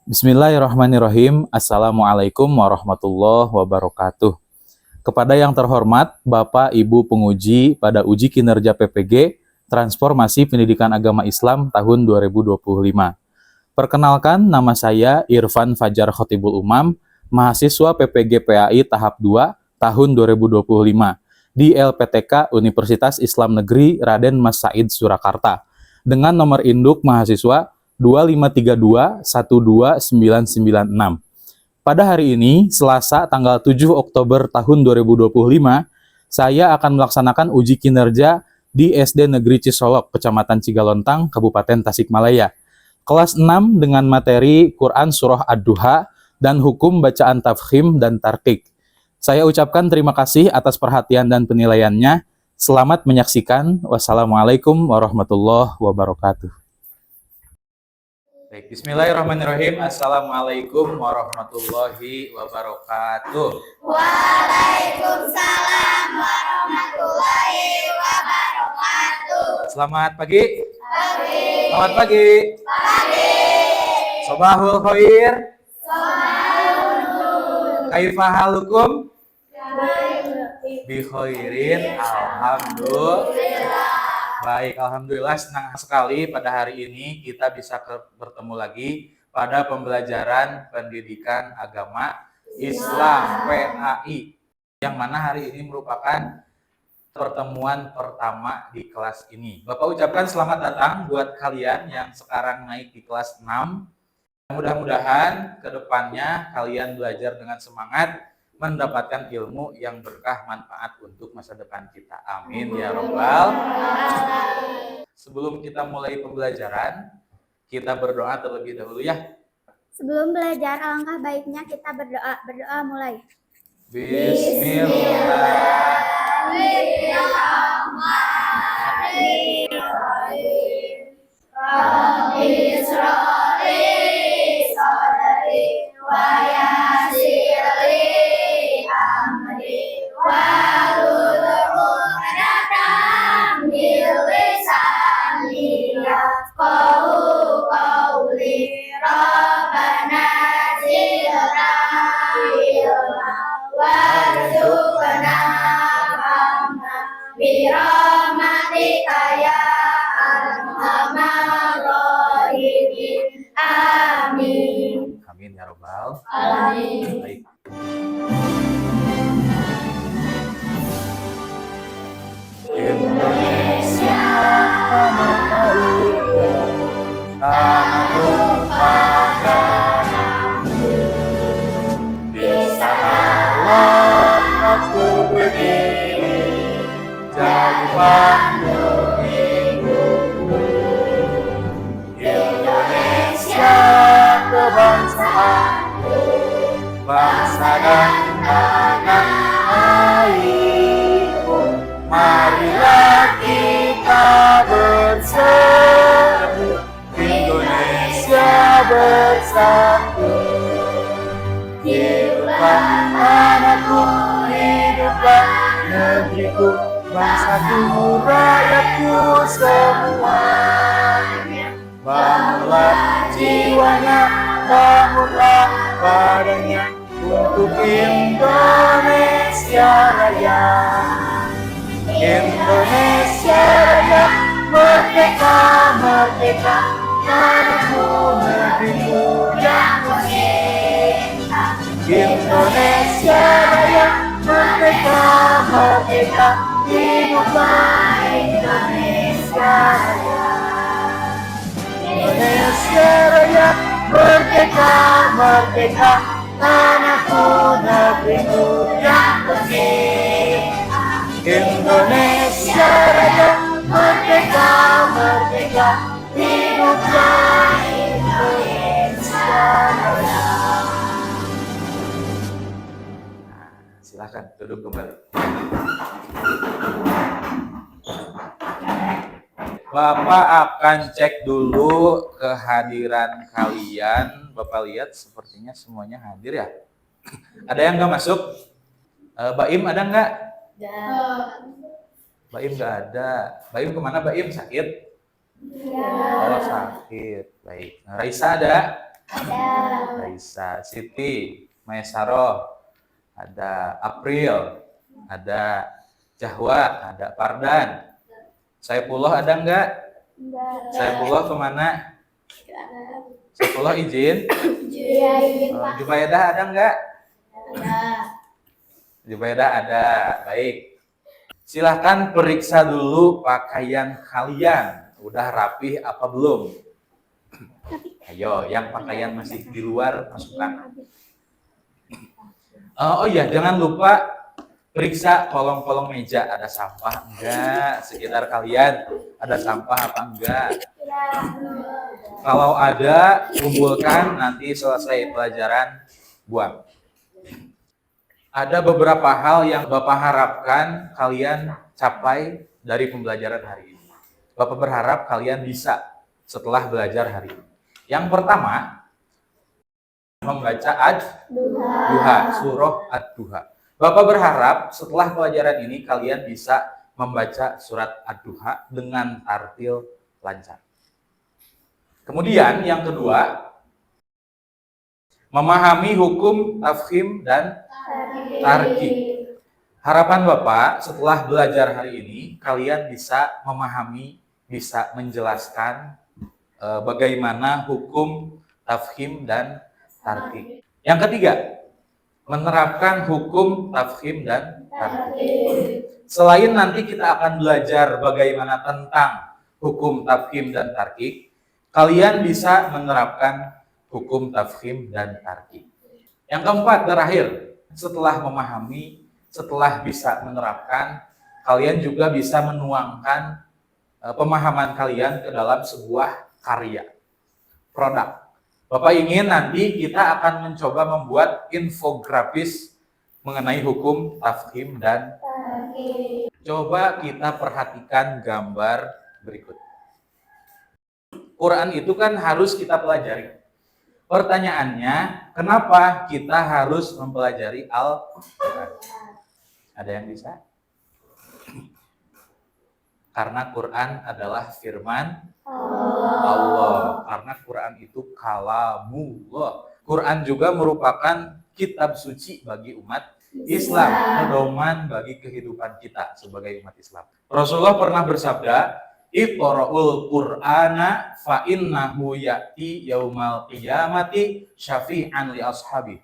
Bismillahirrahmanirrahim. Assalamualaikum warahmatullahi wabarakatuh. Kepada yang terhormat Bapak Ibu penguji pada uji kinerja PPG Transformasi Pendidikan Agama Islam tahun 2025. Perkenalkan, nama saya Irfan Fajar Khotibul Umam, mahasiswa PPG PAI tahap 2 tahun 2025 di LPTK Universitas Islam Negeri Raden Mas Said Surakarta dengan nomor induk mahasiswa 2532-12996. Pada hari ini, Selasa tanggal 7 Oktober tahun 2025, saya akan melaksanakan uji kinerja di SD Negeri Cisolok, Kecamatan Cigalontang, Kabupaten Tasikmalaya. Kelas 6 dengan materi Quran Surah Ad-Duha dan hukum bacaan tafkhim dan tarqiq. Saya ucapkan terima kasih atas perhatian dan penilaiannya. Selamat menyaksikan. Wassalamualaikum warahmatullahi wabarakatuh. Baik, bismillahirrahmanirrahim. Assalamualaikum warahmatullahi wabarakatuh. Waalaikumsalam warahmatullahi wabarakatuh. Selamat pagi. Pagi. Selamat pagi. Pagi. Sobahul khair. Sobahunuh. Kaifa halukum? Bi khairin. Alhamdulillah. Baik, alhamdulillah senang sekali pada hari ini kita bisa bertemu lagi pada pembelajaran pendidikan agama Islam PAI, yang mana hari ini merupakan pertemuan pertama di kelas ini. Bapak ucapkan selamat datang buat kalian yang sekarang naik di kelas 6. Mudah-mudahan ke depannya kalian belajar dengan semangat, mendapatkan ilmu yang berkah manfaat untuk masa depan kita. Amin ya Rabbal. Sebelum kita mulai pembelajaran, kita berdoa terlebih dahulu ya. Sebelum belajar, alangkah baiknya kita berdoa. Berdoa mulai. Bismillahirrahmanirrahim. Rabbi Isra'li Sadri wa Yasirli Amri Wahlul 'uqdatam min lisani yafqahu qawli. Rabbana zidna ilma warzuqna fahma birahmatika ya arhamar rahimin. Amin. Amin ya Rabbal. Amin. Baik. Indonesia tanahku padamu, di sana aku berdiri jadi pandu hidupku. Indonesia kebangsaanku, bangsa dan tanah airku. Marilah kita bersatu, Indonesia bersatu. Hiduplah anakku, hiduplah negeriku, bangsaku, rakyatku semuanya. Bangunlah jiwanya, bangunlah badannya untuk Indonesia Raya. Indonesia Raya, merdeka, merdeka, tanahku, negeriku yang tercinta. Indonesia Raya, merdeka, merdeka, hiduplah Indonesia Raya. Indonesia Raya, merdeka, merdeka, tanahku, negeriku yang tercinta. Indonesia Raya, merdeka, merdeka, hiduplah Indonesia Raya. Silakan duduk kembali. Bapak akan cek dulu kehadiran kalian. Bapak lihat sepertinya semuanya hadir ya. Ada yang nggak masuk? Baim ada nggak? Baim nggak ada. Baim kemana Baim? Sakit? Ya. Oh sakit. Baik. Nah, Raisa ada? Ada. Raisa. Siti, Maesaro, ada April, ada Jahwa, ada Pardan. Saifullah ada enggak? Enggak. Saifullah kemana? Saifullah izin. Iya, izin Pak. Jubaidah ada enggak? Ada. Jubaidah ada. Baik. Silahkan periksa dulu pakaian kalian. Udah rapih apa belum? Ayo, yang pakaian masih di luar masukkan. Oh iya, jangan lupa periksa kolong-kolong meja. Ada sampah enggak? Sekitar kalian ada sampah apa enggak? Kalau ada, kumpulkan, nanti selesai pelajaran, buang. Ada beberapa hal yang Bapak harapkan kalian capai dari pembelajaran hari ini. Bapak berharap kalian bisa setelah belajar hari ini. Yang pertama, membaca Ad-Duha, surah Ad-Duha. Bapak berharap setelah pelajaran ini kalian bisa membaca surat Ad-Duha dengan tartil lancar. Kemudian yang kedua, memahami hukum tafkhim dan tarkib. Harapan Bapak setelah belajar hari ini kalian bisa memahami, bisa menjelaskan bagaimana hukum tafkhim dan tarkib. Yang ketiga, menerapkan hukum tafkhim dan tarkib. Selain nanti kita akan belajar bagaimana tentang hukum tafkhim dan tarkib, kalian bisa menerapkan hukum tafkhim dan tarkib. Yang keempat, terakhir, setelah memahami, setelah bisa menerapkan, kalian juga bisa menuangkan pemahaman kalian ke dalam sebuah karya, produk. Bapak ingin nanti kita akan mencoba membuat infografis mengenai hukum tafkhim dan tarkib. Coba kita perhatikan gambar berikut. Quran itu kan harus kita pelajari. Pertanyaannya, kenapa kita harus mempelajari Al-Quran? Ada yang bisa? Karena Quran adalah firman Allah. Karena Quran itu kalamullah. Quran juga merupakan kitab suci bagi umat Islam, pedoman bagi kehidupan kita sebagai umat Islam. Rasulullah pernah bersabda, "Iqra'ul Qur'ana fa innahu ya'ti yaumal qiyamati syafi'an li ashabi."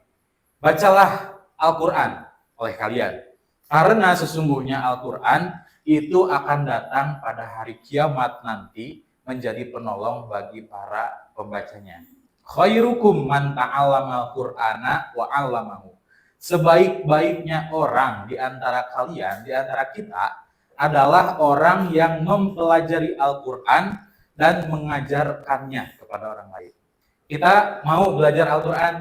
Bacalah Al-Qur'an oleh kalian, karena sesungguhnya Al-Qur'an itu akan datang pada hari kiamat nanti menjadi penolong bagi para pembacanya. Khairukum man ta'allamal Qur'ana wa 'allamahu. Sebaik-baiknya orang di antara kalian, di antara kita adalah orang yang mempelajari Al-Quran dan mengajarkannya kepada orang lain. Kita mau belajar Al-Quran?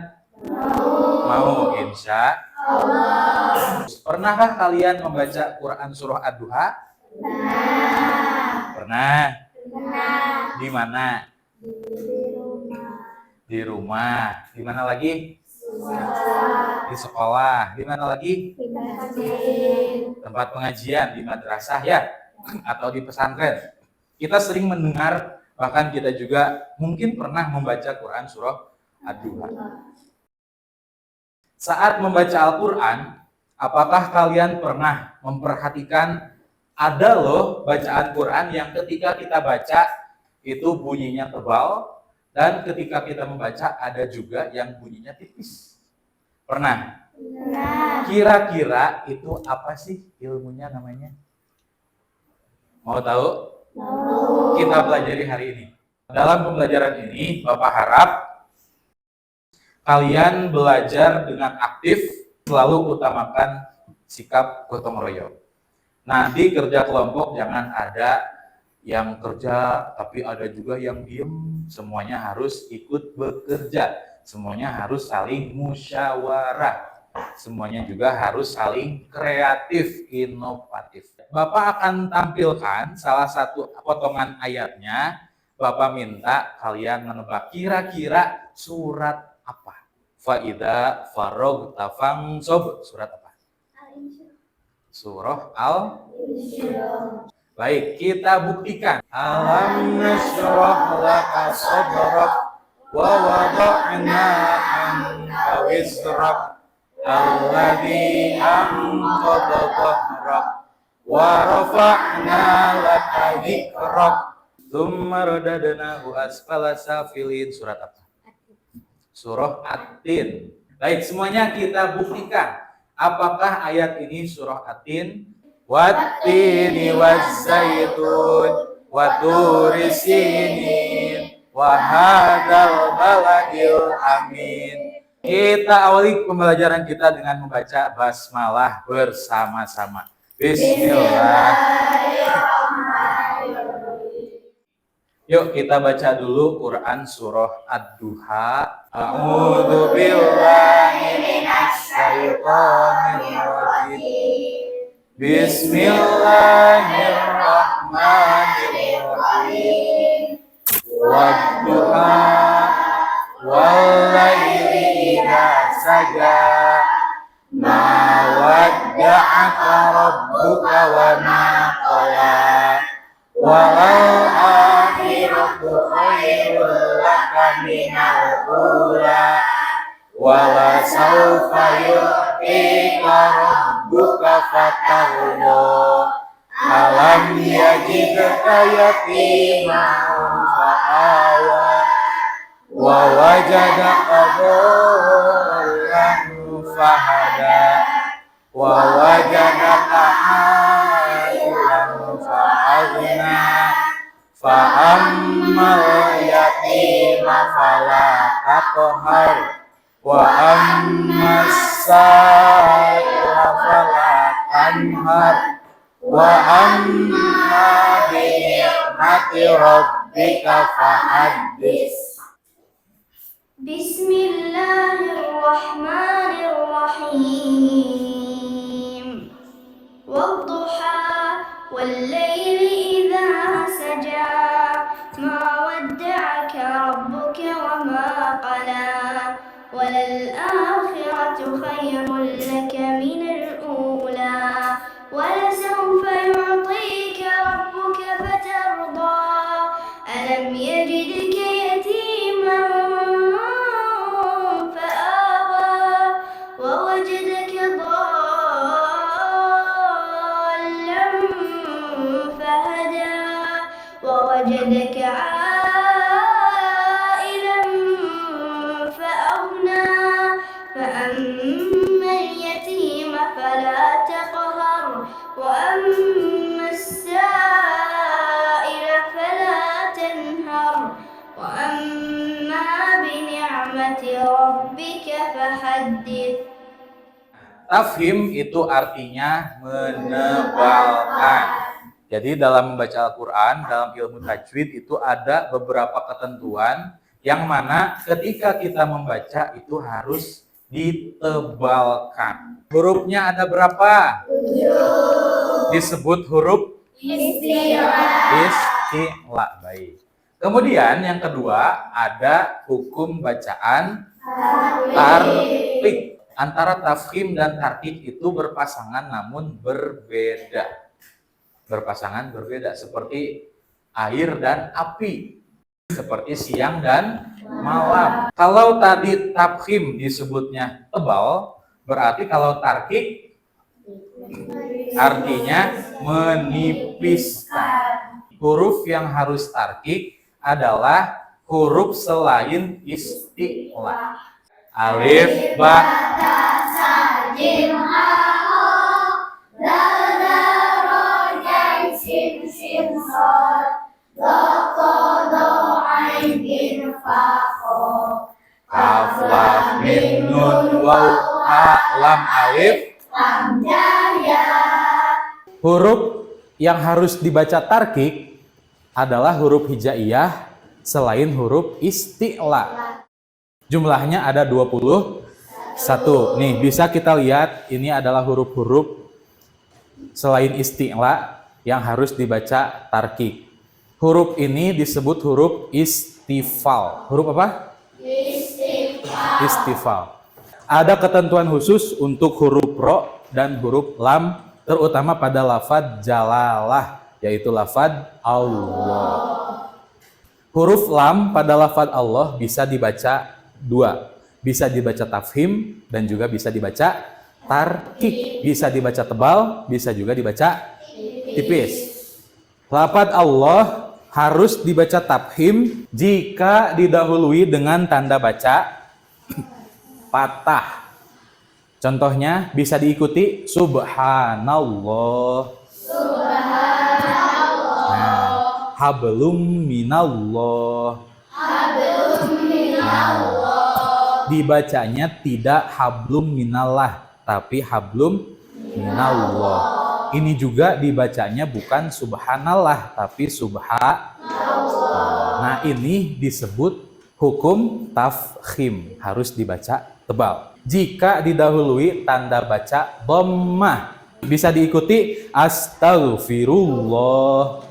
Mau, insya Allah. Pernahkah kalian membaca Quran surah Ad-Duha? Pernah. Di mana? Di rumah. Di mana lagi? Di sekolah. Di mana lagi? Tempat pengajian, di madrasah ya, atau di pesantren. Kita sering mendengar, bahkan kita juga mungkin pernah membaca Quran surah Ad-Duha. Saat membaca Al-Quran, apakah kalian pernah memperhatikan ada loh bacaan Quran yang ketika kita baca itu bunyinya tebal, dan ketika kita membaca ada juga yang bunyinya tipis. Pernah? Kira-kira itu apa sih ilmunya namanya? Mau tahu? Kita pelajari hari ini. Dalam pembelajaran ini, Bapak harap kalian belajar dengan aktif, selalu utamakan sikap gotong royong. Nanti kerja kelompok jangan ada yang kerja, tapi ada juga yang diem. Semuanya harus ikut bekerja. Semuanya harus saling musyawarah. Semuanya juga harus saling kreatif, inovatif. Bapak akan tampilkan salah satu potongan ayatnya. Bapak minta kalian menebak kira-kira surat apa? Fa'idha farogta fangsob. Surat apa? Surah Al-Insyirah. Baik, kita buktikan. Alam nashrah laka sadrak wa wada'na wada'na anka wizrak alladhi anqadha dhahrak wa rafa'na laka dhikrak tsumma radadnahu asfala safilin. Surat apa? Surah At-Tin. Baik, semuanya kita buktikan. Apakah ayat ini surah At-Tin? Wat-tini waz-zaitun wa turi sinin wa hadzal baladil amin. Kita awali pembelajaran kita dengan membaca basmalah bersama-sama. Bismillahirrahmanirrahim. Yuk kita baca dulu Quran surah Ad-Duha. A'udzu billahi minasy syaithanir rajim. Bismillahirrahmanirrahim. Wad-duha wal-laili idza saja. Ma wadda'aka rabbuka wa ma qala. Walal akhiratu khairul laka minal ula. Wala sawfa yu'tika rabbuka fatarda. Alam yajidka yatiman fa'awa. Wa wajadaka dhallan fahada. Wa wajadaka ailan fa'aghna. Fa'ammal yatima fala taqhar. Wa ammas sa'ila fala tanhar. Wa amma bi ni'mati rabbika fahaddits. Bismillahirrahmanirrahim. Wadduha wal-laili idza saja. Ma wadda'aka rabbuka wa ma qala. وللآخرة خير لك من الأولى ولسوف يعطيك ربك فترضى ألم يجدك يتيما فآوى ووجدك ضالا فهدى ووجدك فأما اليتيم فلا تقهر وأما السائل فلا تنهر وأما بنعمة ربك فحدث. Tafhim itu artinya menebalkan. Jadi dalam membaca Al-Quran, dalam ilmu tajwid itu ada beberapa ketentuan yang mana ketika kita membaca itu harus ditebalkan. Hurufnya ada berapa? 7. Disebut huruf isti'la. Baik. Kemudian yang kedua ada hukum bacaan tarqiq. Antara tafkhim dan tarqiq itu berpasangan namun berbeda. Berpasangan berbeda seperti air dan api. Seperti siang dan malam. Kalau tadi tafkhim disebutnya tebal, berarti kalau tarqiq artinya menipiskan. Huruf yang harus tarqiq adalah huruf selain isti'la. Alif, ba, ta, sa, jim, ha, ho, dal, dal, ro, jim, sin, sin, sol, do, ko, do, ain, bin, fa, ho, kaf, lam, mim, nun, waw, ha, lam, alif, lam, ya. Huruf yang harus dibaca tarqiq adalah huruf hijaiyah selain huruf isti'la. Jumlahnya ada 21. Nih, bisa kita lihat ini adalah huruf-huruf selain isti'la yang harus dibaca tarqiq. Huruf ini disebut huruf istifal. Huruf apa? Istifal. Ada ketentuan khusus untuk huruf ro dan huruf lam, terutama pada lafadz jalalah, yaitu lafadz Allah. Huruf lam pada lafadz Allah bisa dibaca dua. Bisa dibaca tafhim dan juga bisa dibaca tarkik. Bisa dibaca tebal, bisa juga dibaca tipis. Lafaz Allah harus dibaca tafhim jika didahului dengan tanda baca patah. Contohnya bisa diikuti subhanallah. Nah, hablum minallah. Dibacanya tidak hablum minallah, tapi hablum minallah. Ini juga dibacanya bukan subhanallah, tapi Nah, ini disebut hukum tafkhim, harus dibaca tebal. Jika didahului tanda baca dhammah, bisa diikuti astaghfirullah.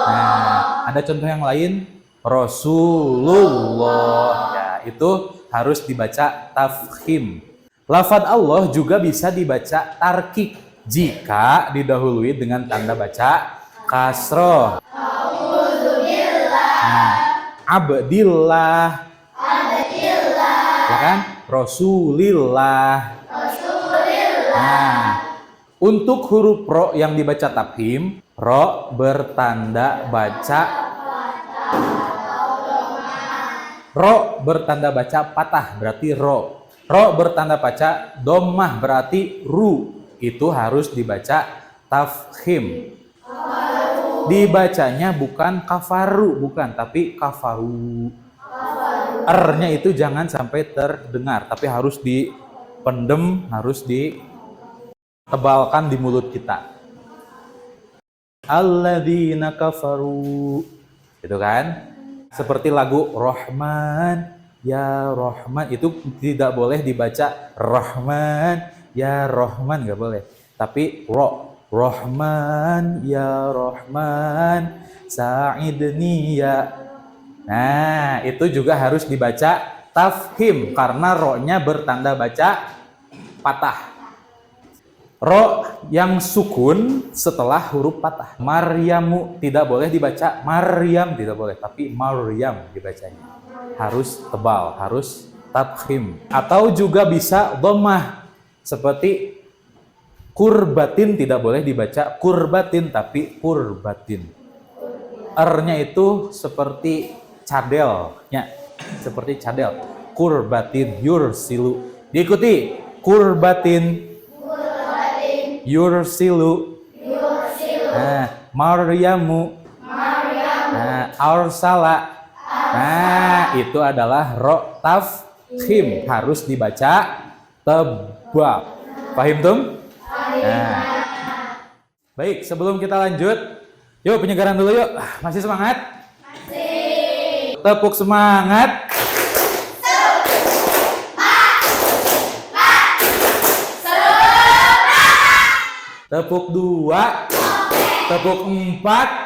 Nah, ada contoh yang lain, Rasulullah. Ya, itu harus dibaca tafkhim. Lafaz Allah juga bisa dibaca tarkik jika didahului dengan tanda baca kasroh. Nah, abdillah. Ya kan? Rasulillah. Nah, untuk huruf ro yang dibaca tafhim, ro bertanda baca patah, berarti ro. Ro bertanda baca dhammah, berarti ru. Itu harus dibaca tafkhim. Dibacanya bukan kafaru, bukan, tapi kafaru. R-nya itu jangan sampai terdengar, tapi harus dipendem, harus ditebalkan di mulut kita. Alladzina kafaru. Itu kan? Seperti lagu Rahman, ya Rahman, itu tidak boleh dibaca Rahman, ya Rahman, nggak boleh. Tapi Rahman, ya Rahman, sa'idni ya. Nah, itu juga harus dibaca tafhim karena ro-nya bertanda baca patah. Ro yang sukun setelah huruf patah. Maryamu tidak boleh dibaca Maryam, tidak boleh, tapi Maryam dibacanya. Harus tebal, harus tafhim. Atau juga bisa dhammah seperti kurbatin, tidak boleh dibaca kurbatin, tapi kurbatin. R-nya itu seperti cadelnya, seperti cadel. Kurbatin, yursilu. Diikuti kurbatin, yursilu. Nah, Maryamu. Nah, arsala. Nah, itu adalah ro tafkhim, harus dibaca tebal. Paham tum? Nah. Baik, sebelum kita lanjut, yuk penyegaran dulu yuk. Masih semangat? Masih. Tepuk semangat. Tepuk 2. Tepuk 4.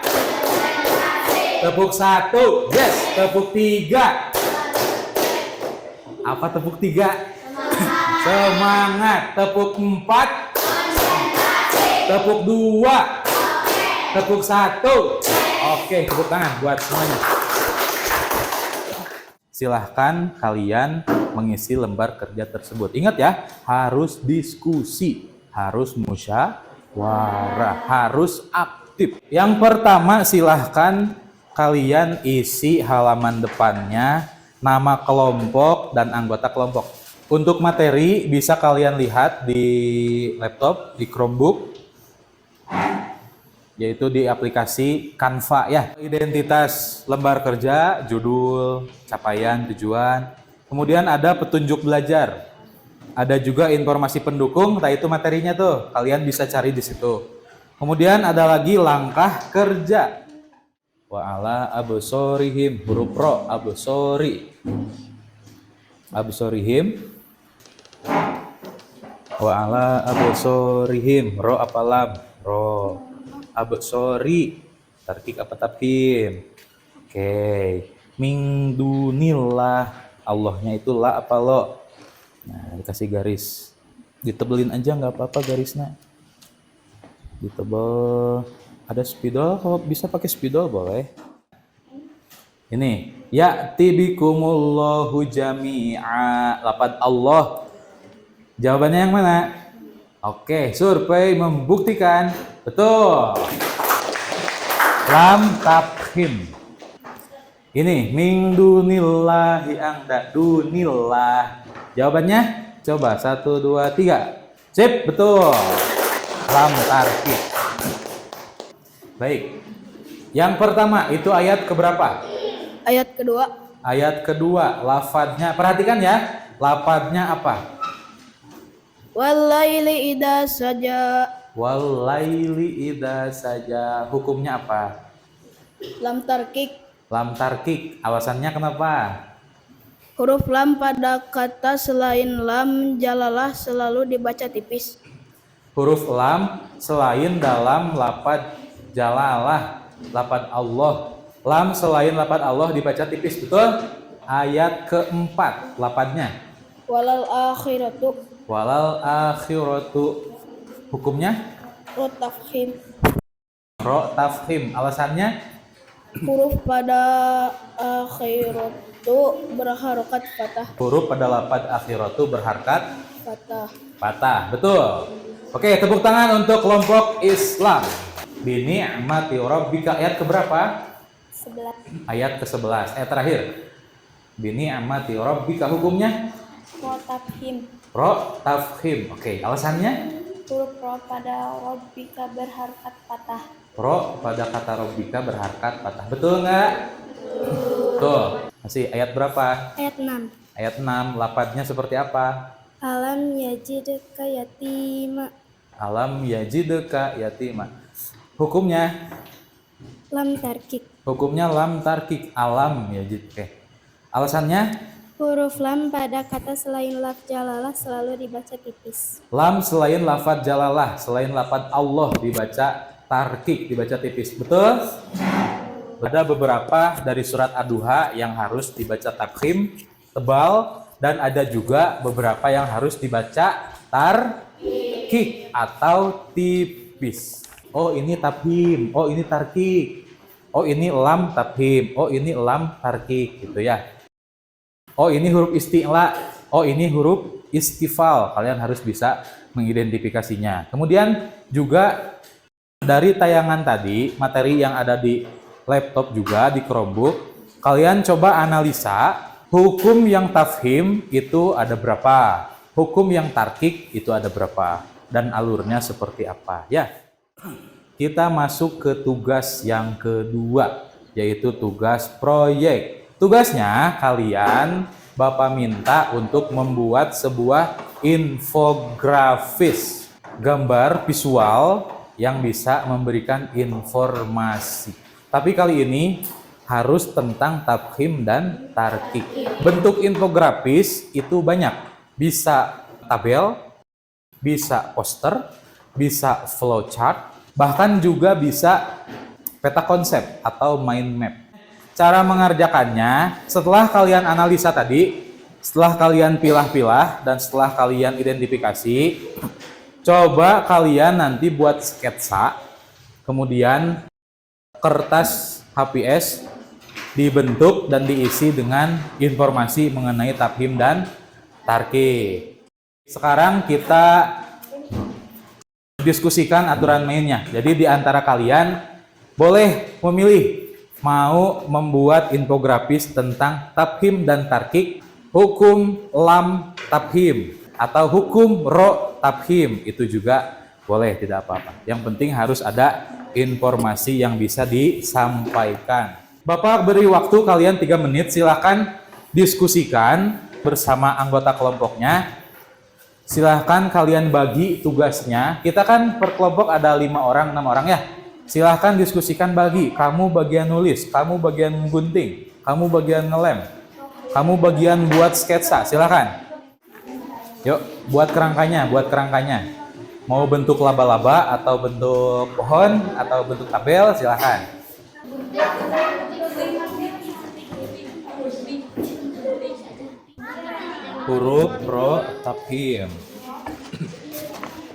Tepuk 1. Yes, tepuk 3. Apa tepuk 3? Semangat. Tepuk 4. Tepuk 2. Tepuk 1. Oke, tepuk tangan buat semuanya. Silahkan kalian mengisi lembar kerja tersebut. Ingat ya, harus diskusi, harus musyawarah, harus aktif. Yang pertama, silahkan kalian isi halaman depannya nama kelompok dan anggota kelompok. Untuk materi bisa kalian lihat di laptop, di Chromebook, yaitu di aplikasi Canva ya. Identitas lembar kerja, judul, capaian, tujuan. Kemudian ada petunjuk belajar. Ada juga informasi pendukung, nah itu materinya tuh. Kalian bisa cari di situ. Kemudian ada lagi langkah kerja. Wa ala absorihim, huruf ro, absori. Absorihim. Wa ala absorihim, ro apa lam? Ro. Absori, tarkik apa tafhim? Oke. Min dunillah, Allahnya itu la apa lo? Nah, dikasih garis. Ditebelin aja nggak apa-apa garisnya. Ditebel. Ada spidol, kalau bisa pakai spidol boleh. Ini ya'ti bikumullahu jami'a. Lafaz Allah. Jawabannya yang mana? Oke, survei membuktikan betul. Lam tafhim. Ini min dunillahi anda dunillah. Jawabannya coba 1 2 3. Sip, betul. Lam tarkib. Baik. Yang pertama itu ayat keberapa? Ayat kedua. Ayat kedua, lafadznya. Perhatikan ya, lafadznya apa? Walaili idza saja. Walaili idza saja. Hukumnya apa? Lam tarkik. Lam tarkik. Alasannya kenapa? Huruf lam pada kata selain lam jalalah selalu dibaca tipis. Huruf lam selain dalam lafadz jalalah, lafadz Allah. Lam selain lafadz Allah dibaca tipis, betul? Ayat keempat, lafadznya. Walal akhiratu. Walal akhiratu. Hukumnya? Ro tafkhim. Ro tafhim. Alasannya? Huruf pada akhiratu berharokat fathah. Huruf pada lafadz akhiratu berharkat Fathah. patah. Betul. Oke, tepuk tangan untuk kelompok Islam. Bini'mati rabbika. Ayat keberapa? 11. Ayat ke-11. Ayat terakhir. Bini'mati rabbika. Hukumnya? Ro tafkhim. Ro tafhim. Oke, alasannya? Huruf ro pada rabbika berharokat fathah. Ro pada kata rabbika berharkat patah. Betul nggak? Betul. Masih ayat berapa? Ayat 6. Ayat 6. Lafadznya seperti apa? Alam yajidka yatima. Alam yajidka yatima. Hukumnya? Lam tarkik. Hukumnya lam tarkik. Alam yajid. Oke. Alasannya? Huruf lam pada kata selain laf jalalah selalu dibaca tipis. Lam selain lafadz jalalah, selain lafadz Allah dibaca tarkik, dibaca tipis. Betul? Ada beberapa dari surat Ad-Duha yang harus dibaca tafkhim tebal, dan ada juga beberapa yang harus dibaca tarkik atau tipis. Oh, ini tafhim, oh ini tarkik. Oh, ini lam tafhim, oh ini lam tarkik gitu ya. Oh, ini huruf isti'la, oh ini huruf istifal. Kalian harus bisa mengidentifikasinya. Kemudian juga dari tayangan tadi, materi yang ada di laptop juga, di Chromebook, kalian coba analisa hukum yang tafhim itu ada berapa, hukum yang tarkik itu ada berapa, dan alurnya seperti apa ya. Kita masuk ke tugas yang kedua, yaitu tugas proyek. Tugasnya kalian Bapak minta untuk membuat sebuah infografis, gambar visual yang bisa memberikan informasi. Tapi kali ini harus tentang tafhim dan tarkik. Bentuk infografis itu banyak. Bisa tabel, bisa poster, bisa flowchart, bahkan juga bisa peta konsep atau mind map. Cara mengerjakannya, setelah kalian analisa tadi, setelah kalian pilah-pilah, dan setelah kalian identifikasi, coba kalian nanti buat sketsa, kemudian kertas HPS dibentuk dan diisi dengan informasi mengenai tafhim dan tarkik. Sekarang kita diskusikan aturan mainnya. Jadi di antara kalian boleh memilih mau membuat infografis tentang tafhim dan tarkik, hukum lam tafhim, atau hukum ro tafhim, itu juga boleh, tidak apa-apa. Yang penting harus ada informasi yang bisa disampaikan. Bapak beri waktu kalian 3 menit, silahkan diskusikan bersama anggota kelompoknya. Silahkan kalian bagi tugasnya. Kita kan per kelompok ada 5 orang, 6 orang ya. Silahkan diskusikan, bagi. Kamu bagian nulis, kamu bagian gunting, kamu bagian ngelem, kamu bagian buat sketsa. Silahkan. Yuk, buat kerangkanya, buat kerangkanya. Mau bentuk laba-laba atau bentuk pohon atau bentuk tabel, silahkan. Huruf ro tafhim.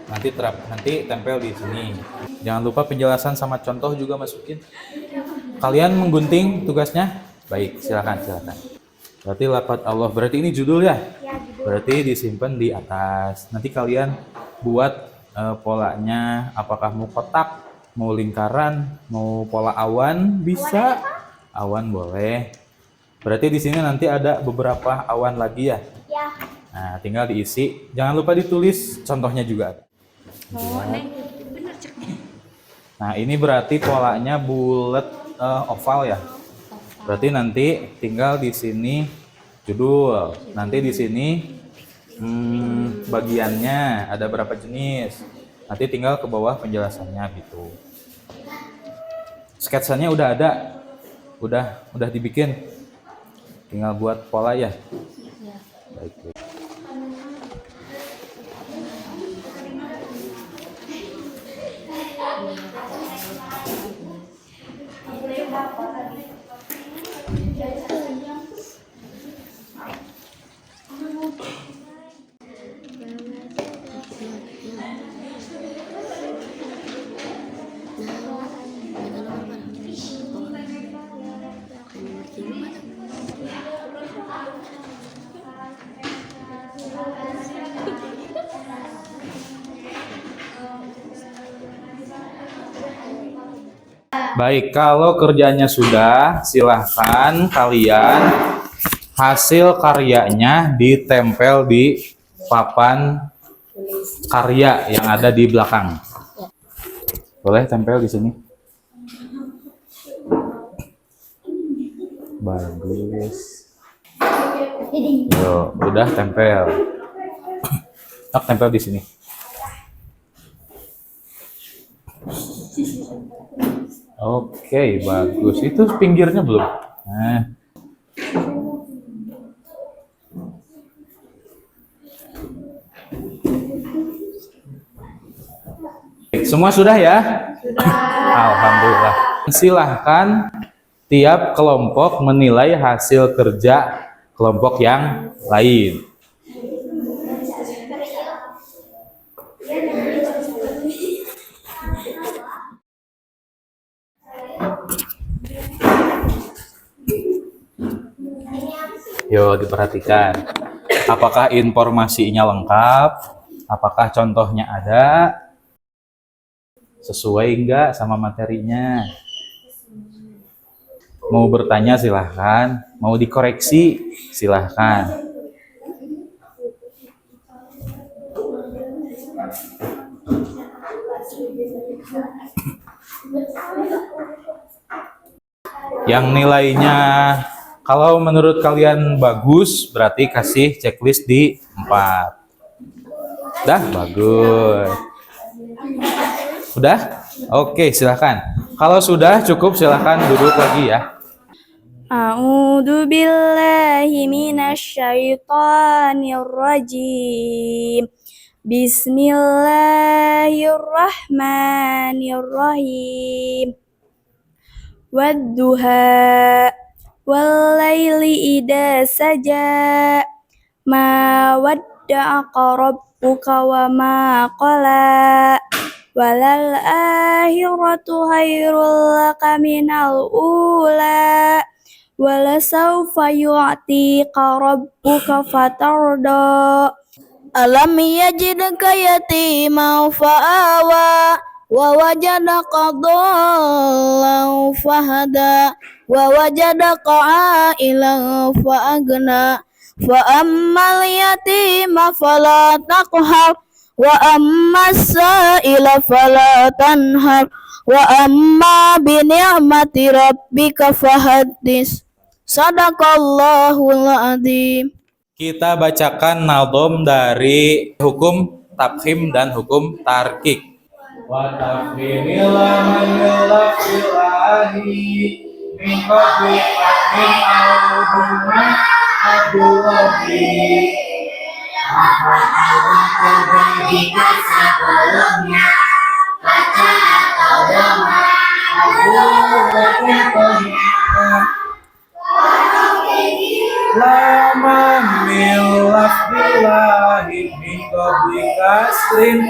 Nanti tempel di sini. Jangan lupa penjelasan sama contoh juga masukin. Kalian menggunting tugasnya, Baik, silakan, silakan. Berarti lafaz Allah, berarti ini judul ya? Berarti disimpan di atas. Nanti kalian buat polanya, apakah mau kotak, mau lingkaran, mau pola awan, bisa. Awan boleh. Berarti di sini nanti ada beberapa awan lagi ya? Ya. Nah, tinggal diisi. Jangan lupa ditulis contohnya juga ada. Nah, ini berarti polanya bulat oval ya. Berarti nanti tinggal di sini judul. Nanti di sini bagiannya ada berapa jenis. Nanti tinggal ke bawah penjelasannya gitu. Sketsanya udah ada. Udah dibikin. Tinggal buat pola ya. Baik. Baik, kalau kerjanya sudah, silahkan kalian hasil karyanya ditempel di papan karya yang ada di belakang. Boleh tempel di sini. Bagus. Yo, udah tempel. Tempel di sini. Oke, bagus. Itu pinggirnya belum? Nah. Semua sudah ya? Alhamdulillah. Silahkan tiap kelompok menilai hasil kerja kelompok yang lain. Yo, diperhatikan. Apakah informasinya lengkap? Apakah contohnya ada? Sesuai enggak sama materinya? Mau bertanya silahkan. Mau dikoreksi silahkan. Yang nilainya kalau menurut kalian bagus, berarti kasih checklist di 4. Dah, bagus. Udah? Oke, silahkan. Kalau sudah cukup, silahkan duduk lagi ya. A'udzu billahi minasyaitonir rajim. Bismillahirrahmanirrahim. Wadduha wal-laili idza saja. Ma wadda'aka rabbuka wa ma qala. Walal akhiratu khairul laka minal ula. Walasawfa yu'tika rabbuka fatarda. Alam yajidka yatiman fa'awa wa wajadaka dhallan fahada wa wajadaka a'ilan fa'agna fa ammal yatima fala taqhar wa ammas sa'ila fala tanhar wa amma bi ni'mati rabbika fahaddits. Sadaqallahul adzim. Kita bacakan nadom dari hukum tafkhim dan hukum tarkik. Wa tafkhimil amalil filahi min qabli tafkhim al-huduma abdullahi. Jika sebelumnya baca atau doma abdullahi lama milaf billahi min qabli kasrin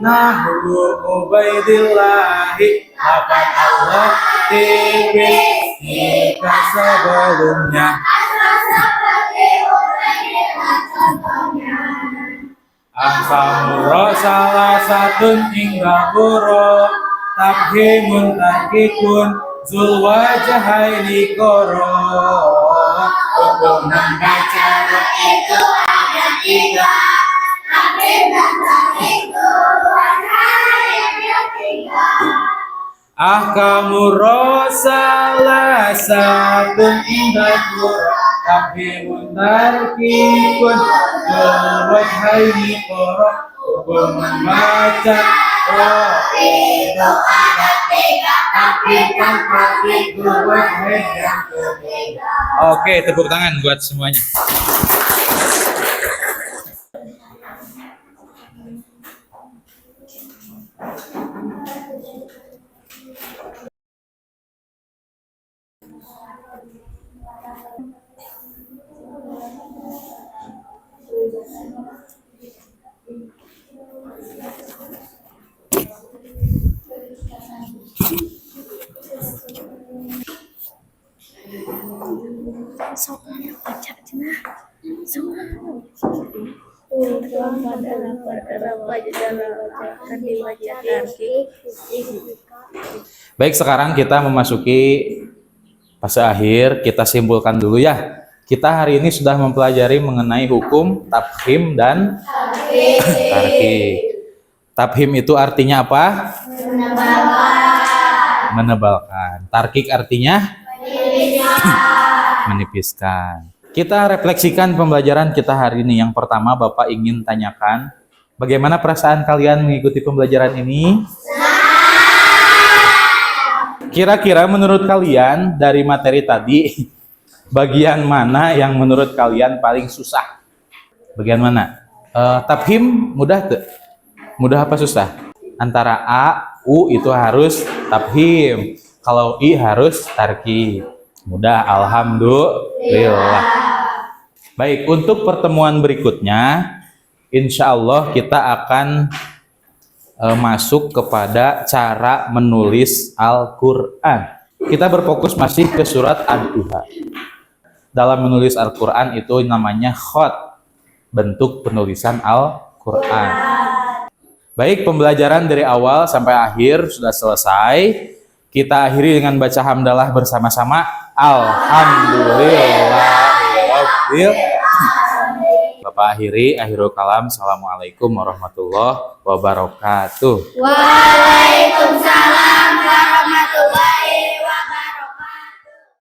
nahru ubaidillahi lapan Allah tibi jika sebelumnya. Asamuro salah satu hingga buro, tabhimun tarkikun zulwajahaini koro. Hukum membaca itu ada tiga. Ahkamuro salah satu hingga buro, tabhimun tarkikun zulwajahaini koro. Hukum membaca itu ada tiga. Oke, tepuk tangan buat semuanya. Baik, sekarang kita memasuki fase akhir. Kita simpulkan dulu ya. Kita hari ini sudah mempelajari mengenai hukum tafhim dan tarkik. Tafhim itu artinya apa? Menebalkan. Tarkik artinya menipiskan. Kita refleksikan pembelajaran kita hari ini. Yang pertama, Bapak ingin tanyakan, bagaimana perasaan kalian mengikuti pembelajaran ini? Kira-kira menurut kalian dari materi tadi, bagian mana yang menurut kalian paling susah? Bagian mana? Tafhim mudah tuh? Mudah apa susah? Antara A, U itu harus tafhim. Kalau I harus tarkik. Mudah, alhamdulillah. Baik, untuk pertemuan berikutnya, insya Allah kita akan masuk kepada cara menulis Al-Quran. Kita berfokus masih ke surat Ad-Duha. Dalam menulis Al-Quran itu namanya khot, bentuk penulisan Al-Quran. Baik, pembelajaran dari awal sampai akhir sudah selesai. Kita akhiri dengan baca hamdalah bersama-sama. Alhamdulillah. Bapak akhiri, akhirul kalam. Assalamualaikum warahmatullahi wabarakatuh. Waalaikumsalam warahmatullahi